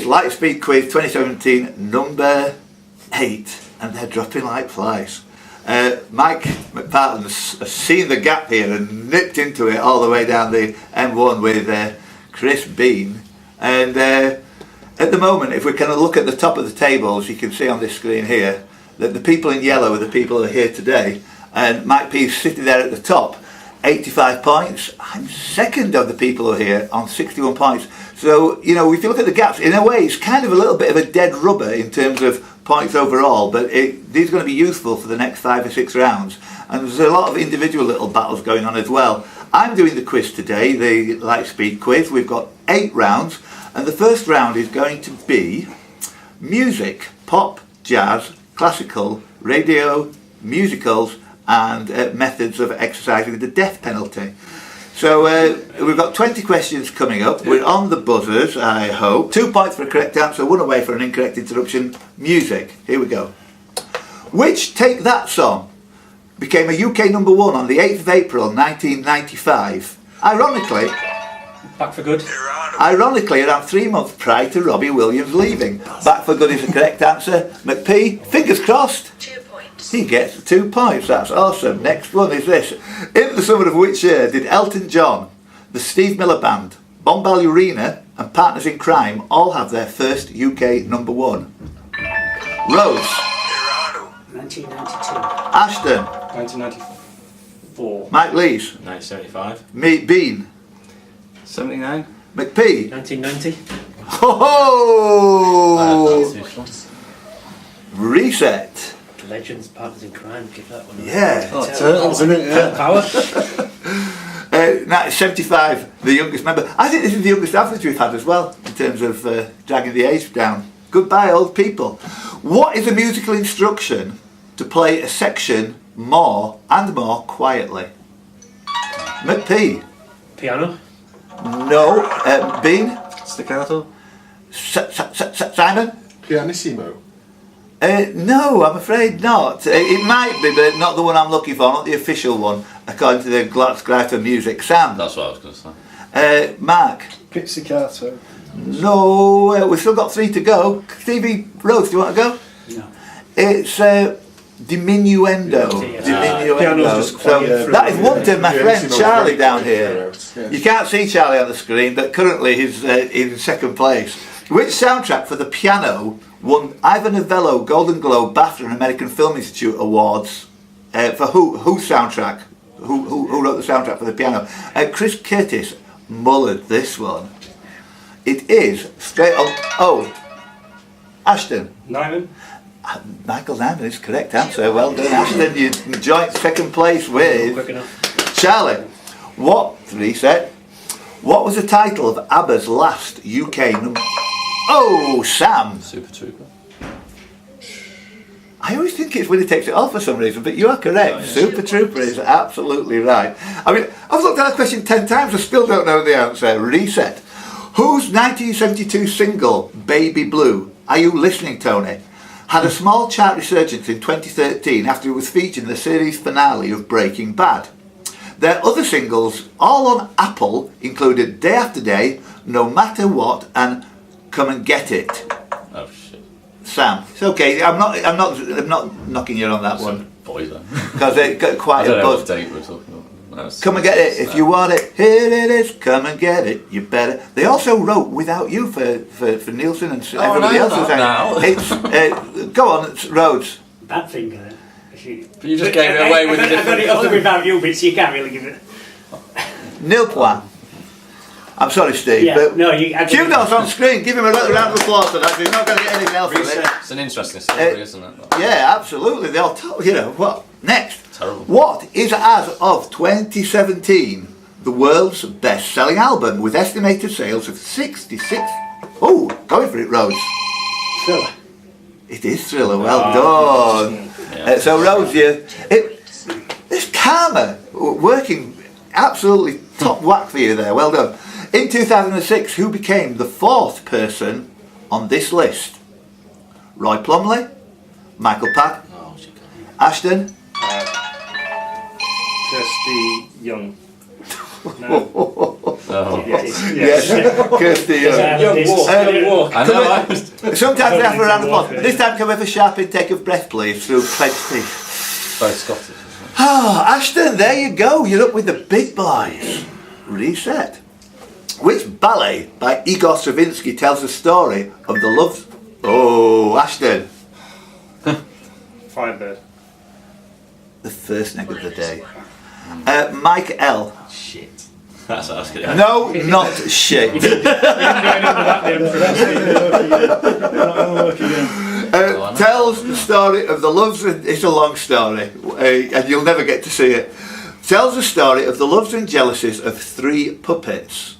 LightSpeed Quiz 2017, number 8, and they're dropping like flies. Mike McPartland has seen the gap here and nipped into it all the way down the M1 with Chris Bean. And at the moment, if we kind of look at the top of the tables, you can see on this screen here that the people in yellow are the people who are here today, and Mike P is sitting there at the top, 85 points. I'm second of the people who are here on 61 points. So, you know, if you look at the gaps, in a way, it's kind of a little bit of a dead rubber in terms of points overall, but these are going to be useful for the next 5 or 6 rounds. And there's a lot of individual little battles going on as well. I'm doing the quiz today, the LightSpeed Quiz. We've got 8 rounds, and the first round is going to be music, pop, jazz, classical, radio, musicals, and methods of exercising the death penalty. So we've got 20 questions coming up. We're on the buzzers, I hope. 2 points for a correct answer, 1 away for an incorrect interruption. Music, here we go. Which Take That song became a UK number 1 on the 8th of April 1995? Ironically, Back for Good. Ironically, around 3 months prior to Robbie Williams leaving. Back for Good is the correct answer. McP, fingers crossed. 2 points. He gets 2 points, that's awesome. Next one is this. In the summer of which year did Elton John, the Steve Miller Band, Bombalurina and Partners in Crime all have their first UK number 1? Rose. 1992. Ashton. 1994. Mike Lees. 1975. Me, Bean. 79. McP. 1990. Ho ho! Reset. Legends, Partners in Crime. Give that one. Yeah. Oh, Turtles, isn't it? Yeah. Power. 75, the youngest member. I think this is the youngest average we've had as well, in terms of dragging the age down. Goodbye, old people. What is a musical instruction to play a section more and more quietly? McP. Piano. No. Bean. Staccato. Simon. Pianissimo. No, I'm afraid not. It might be, but not the one I'm looking for, not the official one, according to the Glasgow Music. Sam. That's what I was going to say. Mark. Pizzicato. No, we've still got 3 to go. Stevie Rhodes, do you want to go? No. It's diminuendo. Yeah. Diminuendo. Piano's just So quite, that is one to my friend Pianissimo's Charlie very down quiet here. throughout. You can't see Charlie on the screen, but currently he's in second place. Which soundtrack for the piano won Ivor Novello Golden Globe, BAFTA and American Film Institute Awards for who soundtrack? Who wrote the soundtrack for the piano? Chris Curtis mullered this one. It is straight on. Oh, Ashton. Nyman. Michael Nyman is correct answer. Well done, Ashton. You joint second place with Quick enough. Charlie. Reset. What was the title of ABBA's last UK number? Oh, Sam. Super Trooper. I always think it's Winner Takes It All for some reason, but you are correct. Oh, yeah. Super Trooper is absolutely right. I mean, I've looked at that question 10 times, I still don't know the answer. Reset. Whose 1972 single, Baby Blue, Are You Listening, Tony, had a small chart resurgence in 2013 after it was featured in the series finale of Breaking Bad. Their other singles, all on Apple, included Day After Day, No Matter What, and Come and Get It. Oh shit. Sam, it's okay. I'm not knocking you on that one Boys then. because it got I quite don't a know what buzz. date we're talking about. No, Come and get it if you want it. Here it is. Come and get it. You better. They also wrote Without You for Nielsen and everybody else. It's go on, it's Rhodes. That finger there. But you just gave it away with a I got different. it off the Without You bit, so you can't really give it. Nil point. I'm sorry, Steve, Yeah, but no, you. Kudos on screen. Give him a round of applause for that. He's not going to get anything else from it. It's an interesting story, isn't it? Yeah, absolutely. They'll tell you know what next. Terrible. What is, as of 2017, the world's best-selling album with estimated sales of 66? Oh, going for it, Rhodes. Thriller. It is Thriller. Well done. Yeah. So, Rhodes, this karma working absolutely top whack for you there. Well done. In 2006, who became the 4th person on this list? Roy Plumley, Michael Pack, Oh, shit. Ashton. Kirsty Young. No. Oh. Yes, Kirsty. Young walk. I know. I was Sometimes we have a round of applause. This time, can we have a sharp intake of breath, please, through clenched teeth. very Scottish. Oh, Ashton, there you go. You're up with the big boys. Reset. Which ballet by Igor Stravinsky tells the story of the love... Oh, Ashton. Firebird. The first neg of the day. Mike L. Shit. That's asking. No, not shit. Tells the story of the loves and... It's a long story, and you'll never get to see it. Tells the story of the loves and jealousies of three puppets.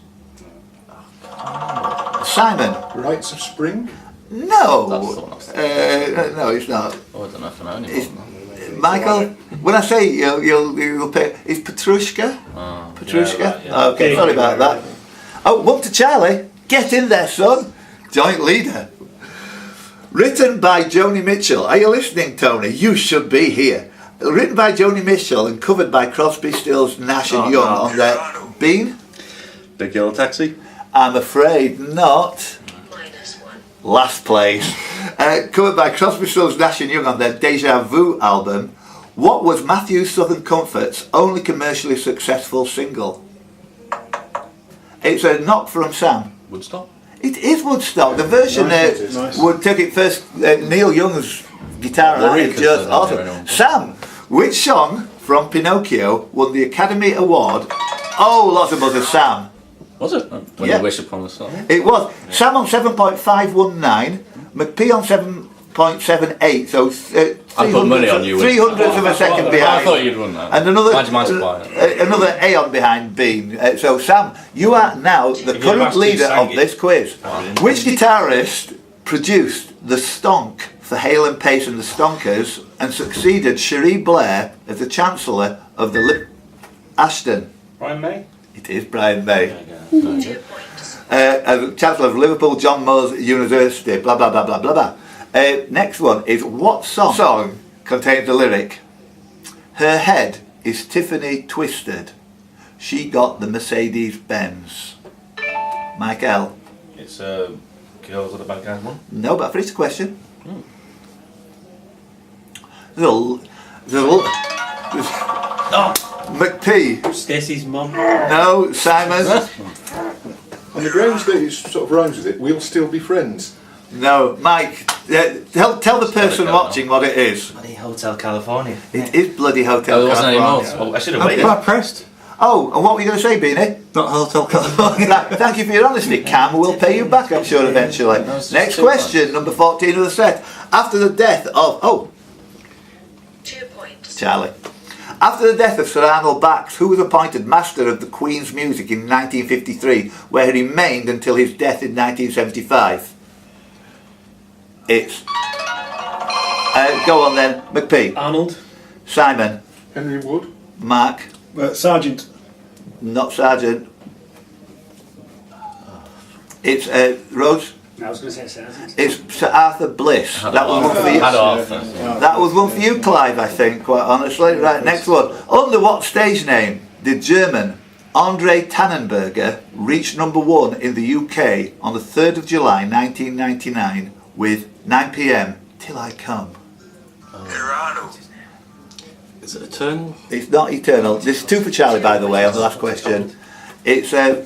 Simon. Rites of Spring? No. That's the one I was thinking. No, it's not. Oh, I don't know if I know any It's- more than that. Michael, when I say you'll pay, is Petrushka? Oh, Petrushka? Yeah, right, yeah. Okay, sorry about that. Oh, one to Charlie. Get in there, son. Joint leader. Written by Joni Mitchell. Are you listening, Tony? You should be here. Written by Joni Mitchell and covered by Crosby, Stills, Nash and Young on their... Bean? Big Yellow Taxi? I'm afraid not. Last place. Covered by Crosby, Stills, Nash and Young on their Deja Vu album. What was Matthew Southern Comfort's only commercially successful single? It's a knock from Sam. Woodstock? It is Woodstock. The version Nice. would took it first. Neil Young's guitar and Lyric it's is just the awesome. very own. Sam, which song from Pinocchio won the Academy Award? Oh, lots of others. Sam. Was it? When Yeah. you wish upon a star. It was. Sam on 7.519, McP on 7.78, so I put money on you. 300ths of a second behind. I thought you'd won that. And another, Why'd you multiply it? another Aeon behind Bean. So Sam, you are now the you'd current have to leader sang of it. this quiz. Which guitarist produced the Stonk for Hale and Pace and the Stonkers and succeeded Cherie Blair as the Chancellor of the Ashton? Brian May? It is Brian May. No. As Chancellor of Liverpool, John Moores University, blah blah blah blah blah blah. Next one is what song contains the lyric, her head is Tiffany twisted, she got the Mercedes Benz. Mike L. It's Girls of the Bad Guys one. No, but I finished the question. There's McP. Stacey's mum. No, Simon. On the grounds that it sort of rhymes with it, we'll still be friends. No, Mike. Tell the person watching what it is. Bloody Hotel California. It is bloody Hotel Oh, there wasn't any more. California. Oh, I should have I'm waited. quite pressed. Oh, and what were you going to say, Beanie? Not Hotel California. Thank you for your honesty. Cam will pay you back, I'm sure, eventually. Next question, number 14 of the set. After the death of... Oh, 2 points. Charlie. After the death of Sir Arnold Bax, who was appointed Master of the Queen's Music in 1953, where he remained until his death in 1975? It's... go on then, McP. Arnold. Simon. Henry Wood. Mark. Sergeant. Not Sergeant. It's Rose. No, I was going to say Sergeant. It's Sir Arthur Bliss. That was one for you. Had Arthur. That was one for you, Clive, I think, quite honestly. Right, next one. Under what stage name did German Andre Tannenberger reach number 1 in the UK on the 3rd of July 1999 with 9 p.m. Till I Come? Is it Eternal? It's not Eternal. This is 2 for Charlie, by the way, on the last question. It's Simon.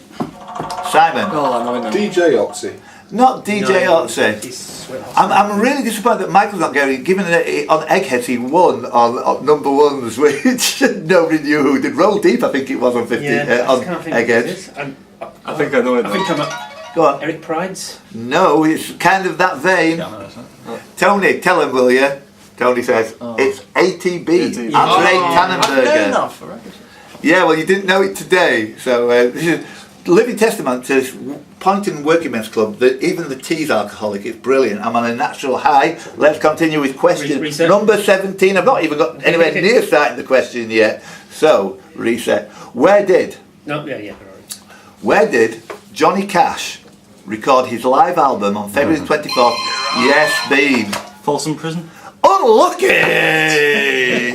Oh, I know it now. DJ Oxy. Not DJ Otzi. He's Sweet I'm really disappointed that Michael's not going. Given that on Eggheads he won on number ones, which nobody knew who did. Roll Deep, I think it was on 50 on Eggheads. I think I know it I now. think I'm Go on. Eric Pride's. No, it's kind of that vein. Yeah, I know, isn't it? Tony, tell him, will you? Tony says it's ATB. ATB. Andre I've known Tannenberger. that forever. Yeah, well, you didn't know it today. So this is living testament to this Poynton Working Men's Club that even the tea's alcoholic. It's brilliant. I'm on a natural high. Let's continue with question Reset. number 17. I've not even got anywhere near starting the question yet. So, reset. Where did Johnny Cash record his live album on February 24th? Yes, Bean. Folsom Prison. Unlucky!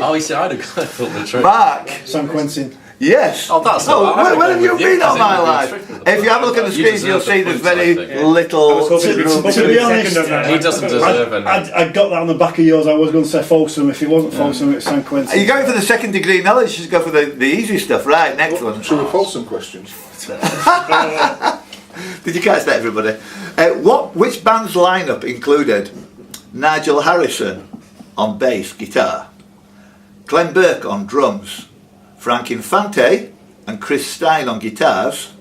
Oh, you see, I'd have thought the truth. Mark. San Quentin. Yes. Oh, that's Oh, not- I where have you with you, been all because my it would be life? strict with the If you have a look at the You screens, you'll deserve see the there's points, very I think. I little. was hoping it'd be room. something To be second honest, of that. He doesn't deserve any. I got that on the back of yours. I was going to say Folsom. If it wasn't Folsom, it's San Quentin. Are you going for the second degree knowledge? You should go for the easy stuff. Right, next one. Shall we pose some questions? Did you catch that, everybody? Which band's lineup included Nigel Harrison on bass guitar, Glenn Burke on drums, Frank Infante and Chris Stein on guitars?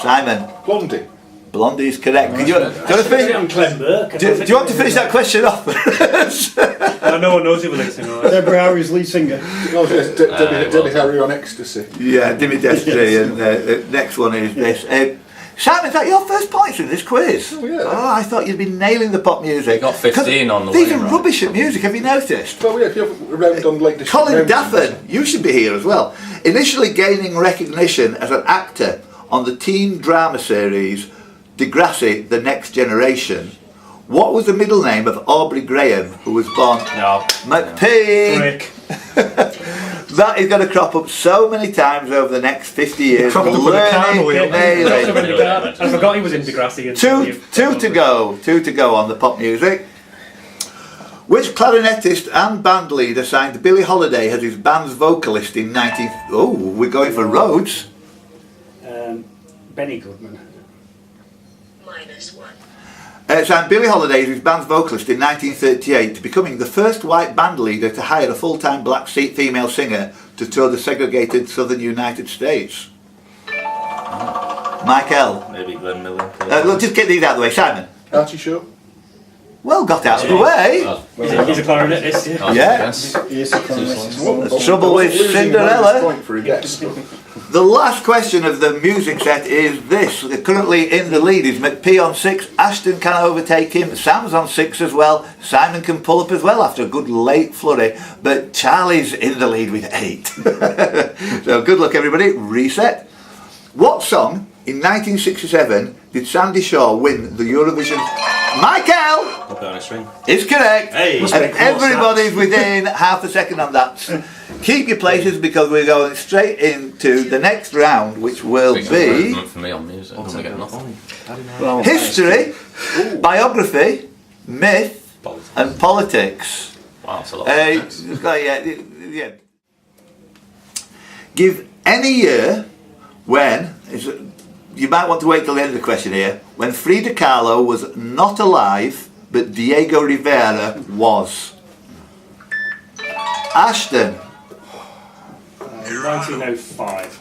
Simon. Blondie. Blondie is correct. Do you want to finish? I'm Clem Burke. Do you want to finish that question off? No one knows who we're listening to. Deborah Harry's lead singer. Oh, yes, Debbie Harry on ecstasy. Yeah, Dimmy Destiny. And the next one is this. Simon, is that your first points in this quiz? Oh, yeah. Oh, I thought you'd been nailing the pop music. You got 15 on the These way, are right? rubbish at music, have you noticed? Well, yeah, if you're around on Lake District. Colin Mountains. Daffin, you should be here as well. Initially gaining recognition as an actor on the teen drama series Degrassi, The Next Generation, what was the middle name of Aubrey Graham, who was born No. McPhee? Rick. That is going to crop up so many times over the next 50 years. Cropped up with a car wheel. Nailing. I forgot he was in Degrassi. And Two to go on the pop music. Which clarinetist and band leader signed Billie Holiday as his band's vocalist in 19... Oh, we're going for Rhodes. Benny Goodman. -1. Signed Billie Holiday as his band's vocalist in 1938, becoming the first white band leader to hire a full-time black female singer to tour the segregated southern United States. Michael. Maybe Glenn Miller. Look, just get these out of the way. Simon. Archie Shaw. Well, got out of the way. He's a clarinetist, yeah. Yeah. Yes. Yes, a clarinetist as well. The trouble with Losing Cinderella. bonus point for a guess. The last question of the music set is this. Currently in the lead is McPhee on 6. Ashton can overtake him. Sam's on 6 as well. Simon can pull up as well after a good late flurry. But Charlie's in the lead with 8. So good luck, everybody. Reset. What song in 1967 did Sandy Shaw win the Eurovision? Michael Up on a string. is correct. Hey. And everybody's within half a second on that. Keep your places because we're going straight into the next round, which will Big be improvement for me on music. I'm gonna get nothing. history, biography, myth, and politics. Wow, it's a lot. Yeah. Give any year when, you might want to wait till the end of the question here, when Frida Kahlo was not alive, but Diego Rivera was. Ashton. 1905.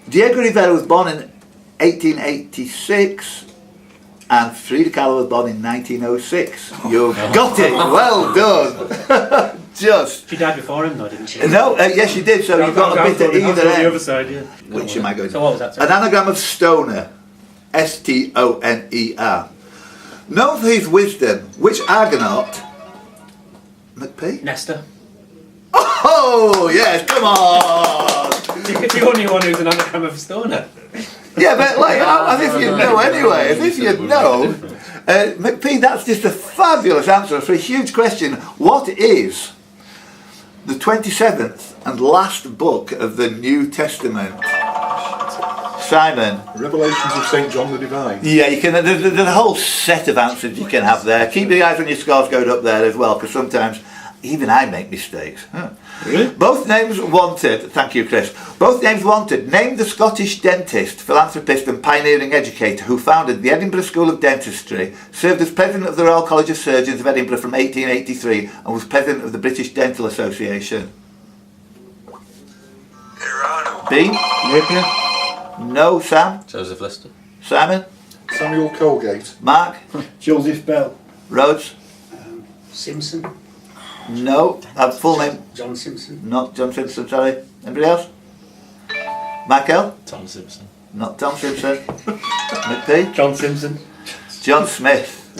Diego Rivera was born in 1886 and Frida Kahlo was born in 1906. You've got it. Well done. Just. She died before him, though, didn't she? No, yes, you did. So you've got a bit at either the other end. side, yeah. Which am I going So what was that? An anagram of stoner. Stoner. Known for his wisdom, which Argonaut? McPhee? Nesta. Oh, yes, come on! It's the only one who's an anagram of stoner. Yeah, but like, as if you'd know anyway, as if you'd know. McPhee, that's just a fabulous answer for a huge question. What is the 27th and last book of the New Testament? Simon. Revelations of St. John the Divine. Yeah, you can. There's a whole set of answers you can have there. Keep your eyes on your scores going up there as well, because sometimes even I make mistakes. Huh. Really? Both names wanted. Thank you, Chris. Both names wanted. Name the Scottish dentist, philanthropist, and pioneering educator who founded the Edinburgh School of Dentistry, served as president of the Royal College of Surgeons of Edinburgh from 1883, and was president of the British Dental Association. B. Napier. No. Sam. Joseph Lister. Simon. Samuel Colgate. Mark. Joseph Bell. Rhodes. Simpson. No. Full name. John Simpson. Not John Simpson, sorry. Anybody else? Michael? Tom Simpson. Not Tom Simpson. McPhee? John Simpson. John Smith.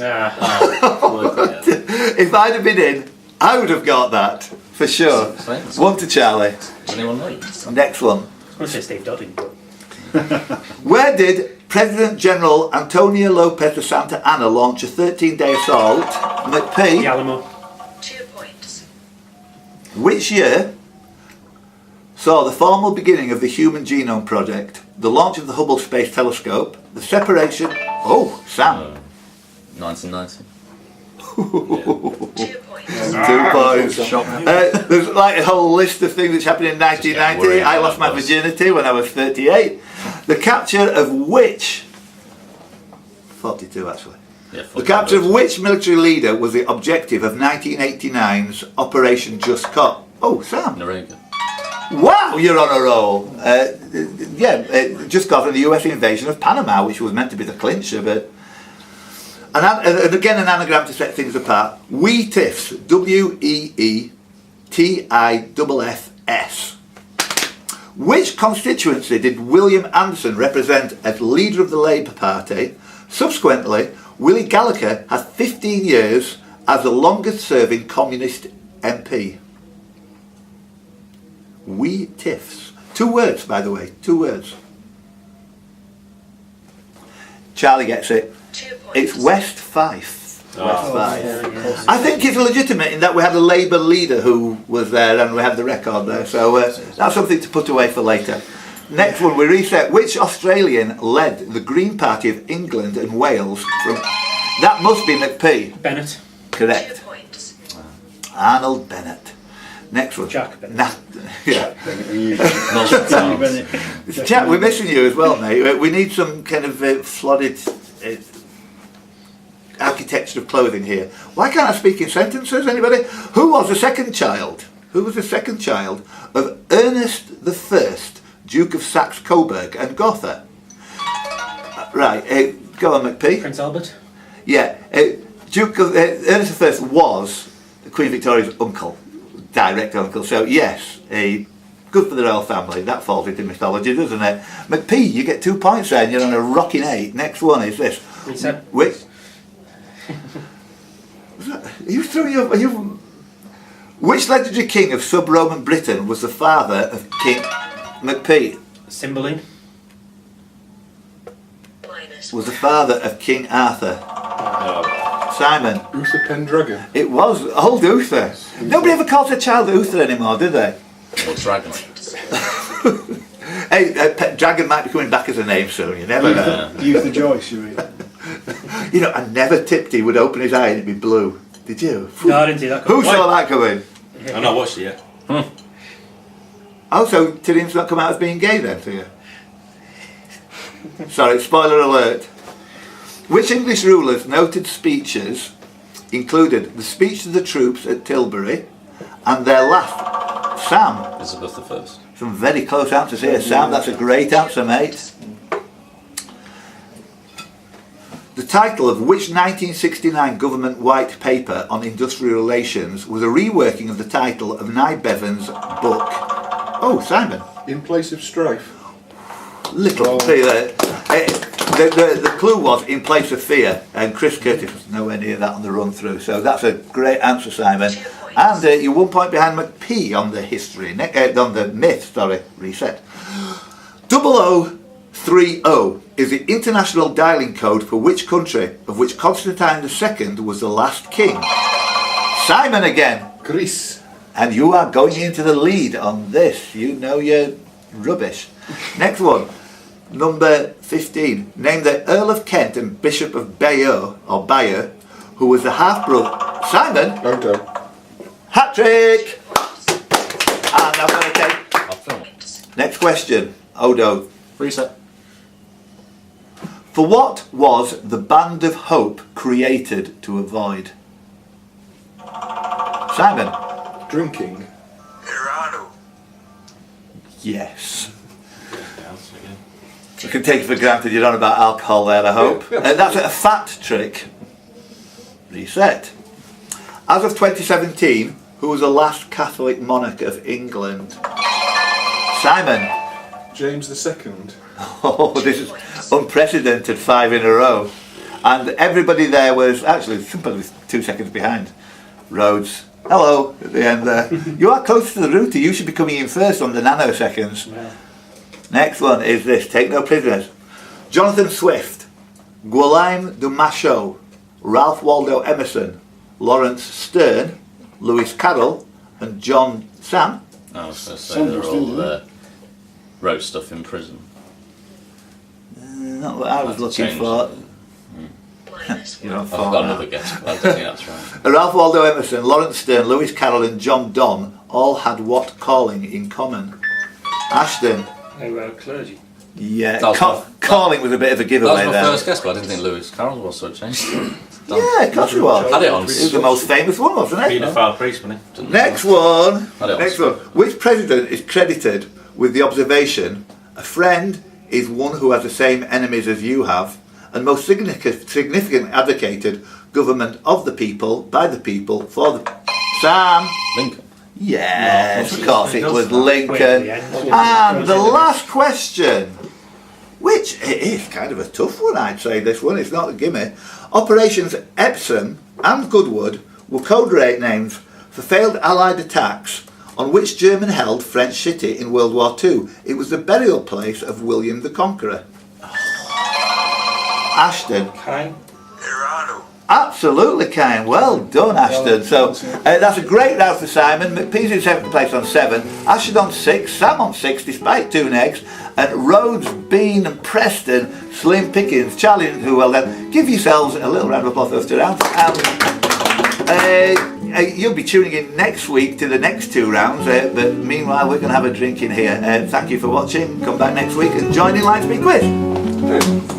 If I'd have been in, I would have got that, for sure. Thanks. 1 to Charlie. Does anyone know? Next one. I was going to say Steve Dodding. Where did President General Antonio Lopez de Santa Anna launch a 13-day assault? The McPhee? Alamo. 2 points. Which year saw the formal beginning of the Human Genome Project, the launch of the Hubble Space Telescope, the separation... Oh, Sam. 1990. 2 points. 2 points. There's like a whole list of things which happened in 1990. I lost my virginity when I was 38. The capture of which... 42 actually. Yeah, The capture of which military leader was the objective of 1989's Operation Just Caught? Oh, Sam. Noriega. Wow, you're on a roll. Just got from the US invasion of Panama, which was meant to be the clincher, but... And again, an anagram to set things apart. WEETIFS, WEETIFFS. Which constituency did William Anderson represent as leader of the Labour Party? Subsequently, Willie Gallagher had 15 years as the longest serving communist MP. WEETIFS. 2 words, by the way, 2 words. Charlie gets it. 2 points. It's West Fife. West Fife. I think it's legitimate in that we had a Labour leader who was there and we had the record there. So that's something to put away for later. Next one, we reset. Which Australian led the Green Party of England and Wales from... That must be McP. Bennett. 2 Correct. points. Arnold Bennett. Next one. Jack Bennett. Yeah. Not Bennett. Jack, we're missing you as well, mate. We need some kind of flooded architecture of clothing here. Why can't I speak in sentences? Anybody? Who was the second child? Who was the second child of Ernest I, Duke of Saxe-Coburg and Gotha? Right, go on, McP. Prince Albert. Yeah, Duke of Ernest I was Queen Victoria's uncle, direct uncle. So yes, good for the royal family. That falls into mythology, doesn't it? McP, you get 2 points there, and you're on a rocking 8. Next one is this. Reset. Which? You threw your. Which legendary king of sub-Roman Britain was the father of King McP? Cymbeline. Minus. Was the father of King Arthur? Simon. Uther Pendragon. It was old Uther. Nobody ever calls a child Uther anymore, do they? Or dragon. Hey, Dragon might be coming back as a name soon. You never know. Uther Joyce, you mean? You know, I never tipped he would open his eye and it'd be blue. Did you? No, I didn't see that. Who saw that coming? I've not watched it yet. Oh, so Tyrion's not come out as being gay then for you? Sorry, spoiler alert. Which English rulers' noted speeches included the speech to the troops at Tilbury and their last... Sam. Elizabeth I. Some very close answers here. Sam, that's a great answer, mate. The title of which 1969 government white paper on industrial relations was a reworking of the title of Nye Bevan's book? Oh, Simon. In Place of Strife. Little clue there. The clue was In Place of Fear, and Chris Curtis was nowhere near that on the run through. So that's a great answer, Simon. And you're 1 point behind McP on the history, on the myth. Sorry, reset. 0030 is the international dialing code for which country of which Constantine II was the last king? Simon again. Greece. And you are going into the lead on this. You know you're rubbish. Next one. Number 15. Name the Earl of Kent and Bishop of Bayeux, who was the half-brother... Simon? Odo. Hat-trick! And I'm going to take... I'll film. Next question. Odo. Reset. For what was the Band of Hope created to avoid? Simon? Drinking. Yes. I can take it for granted you're on about alcohol there, I hope. That's a fat trick. Reset. As of 2017, who was the last Catholic monarch of England? Simon? James II. Oh, this is unprecedented, 5 in a row. And everybody there was, actually, somebody was 2 seconds behind. Rhodes. Hello, at the end there. You are close to the router, you should be coming in first on the nanoseconds. Yeah. Next one is this, take no prisoners. Jonathan Swift, Guillaume de Machaut, Ralph Waldo Emerson, Lawrence Stern, Lewis Carroll, and John Sam. I was going to say Some they're still all do it. wrote stuff in prison. Not what I was That's looking changed. for. Minus You're 1. on I've 4 got now. another guess, but I don't think that's right. Ralph Waldo Emerson, Lawrence Stern, Lewis Carroll and John Donne all had what calling in common? Ashton. They were clergy. Yeah, That was calling was a bit of a That giveaway was my there. first guess, but I didn't think Lewis Carroll was, so it changed. Yeah, of course it was. Had it on. It was the most famous one, wasn't it? Paedophile priest, wasn't he? Next one. Had it on. Next one. Which president is credited with the observation, a friend is one who has the same enemies as you have, and most significantly advocated government of the people, by the people, for the... Sam. Lincoln. Yes, of course it was Wait at Lincoln. the end. And the last question, which it is kind of a tough one, I'd say this one, it's not a gimme. Operations Epsom and Goodwood were code names for failed Allied attacks on which German held French city in World War II. It was the burial place of William the Conqueror. Ashton. Kai. Absolutely, Kane. Well done, Ashton. So that's a great round for Simon. McPee's in 7th place on 7. Ashton on 6. Sam on 6, despite 2 negs. And Rhodes, Bean, and Preston, slim pickings. Challenge who well done. Give yourselves a little round of applause for those 2 rounds. You'll be tuning in next week to the next 2 rounds. But meanwhile, we're going to have a drink in here. Thank you for watching. Come back next week and join in LightSpeed Quiz.